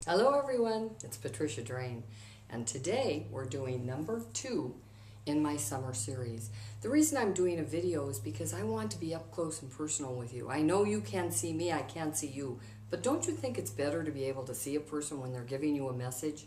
Hello everyone, it's Patricia Drain, and today we're doing number 2 in my summer series. The reason I'm doing a video is because I want to be up close and personal with you. I know you can't see me, I can't see you, but don't you think it's better to be able to see a person when they're giving you a message?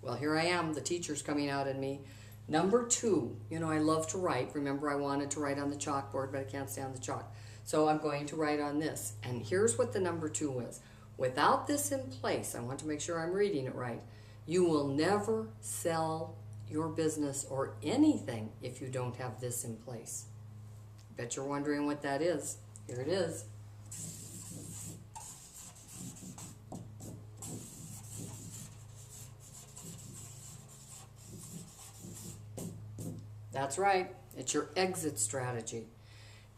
Well, here I am, the teacher's coming out in me. Number 2, I love to write. Remember, I wanted to write on the chalkboard, but I can't stand the chalk. So I'm going to write on this, and here's what the number 2 is. Without this in place, I want to make sure I'm reading it right, you will never sell your business or anything if you don't have this in place. Bet you're wondering what that is. Here it is. That's right. It's your exit strategy.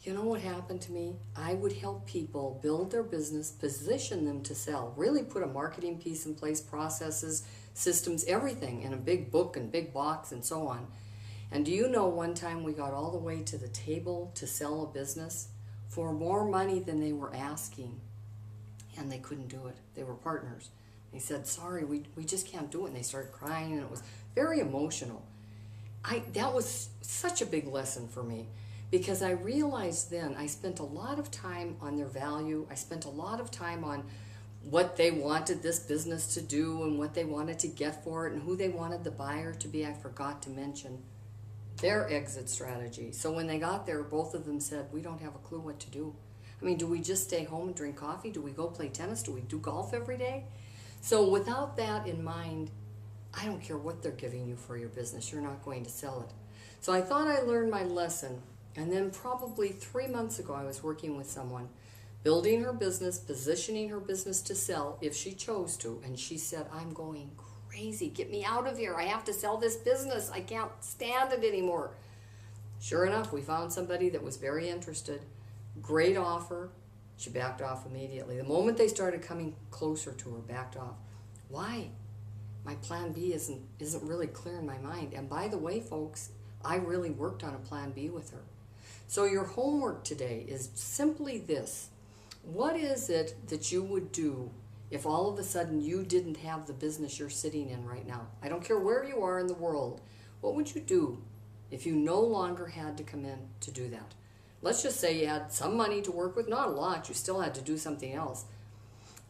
You know what happened to me? I would help people build their business, position them to sell, really put a marketing piece in place, processes, systems, everything in a big book and big box and so on. And do you know one time we got all the way to the table to sell a business for more money than they were asking, and they couldn't do it. They were partners. They said, sorry, we just can't do it. And they started crying, and it was very emotional. That was such a big lesson for me. Because I realized then I spent a lot of time on their value. I spent a lot of time on what they wanted this business to do and what they wanted to get for it and who they wanted the buyer to be. I forgot to mention their exit strategy. So when they got there, both of them said, we don't have a clue what to do. I mean, do we just stay home and drink coffee? Do we go play tennis? Do we do golf every day? So without that in mind, I don't care what they're giving you for your business. You're not going to sell it. So I thought I learned my lesson. And then probably 3 months ago, I was working with someone, building her business, positioning her business to sell if she chose to. And she said, I'm going crazy. Get me out of here. I have to sell this business. I can't stand it anymore. Sure enough, we found somebody that was very interested. Great offer. She backed off immediately. The moment they started coming closer to her, backed off. Why? My plan B isn't really clear in my mind. And by the way, folks, I really worked on a plan B with her. So your homework today is simply this. What is it that you would do if all of a sudden you didn't have the business you're sitting in right now? I don't care where you are in the world. What would you do if you no longer had to come in to do that? Let's just say you had some money to work with, not a lot, you still had to do something else.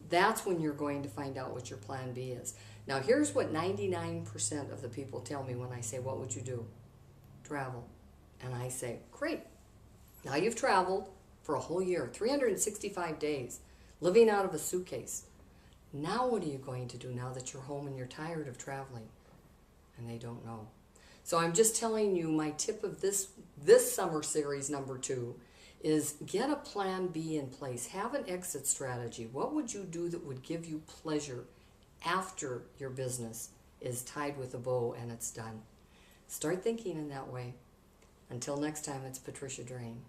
That's when you're going to find out what your plan B is. Now here's what 99% of the people tell me when I say, what would you do? Travel. And I say, great. Now you've traveled for a whole year, 365 days, living out of a suitcase. Now what are you going to do now that you're home and you're tired of traveling? And they don't know. So I'm just telling you, my tip of this summer series number 2 is get a plan B in place. Have an exit strategy. What would you do that would give you pleasure after your business is tied with a bow and it's done? Start thinking in that way. Until next time, it's Patricia Drain.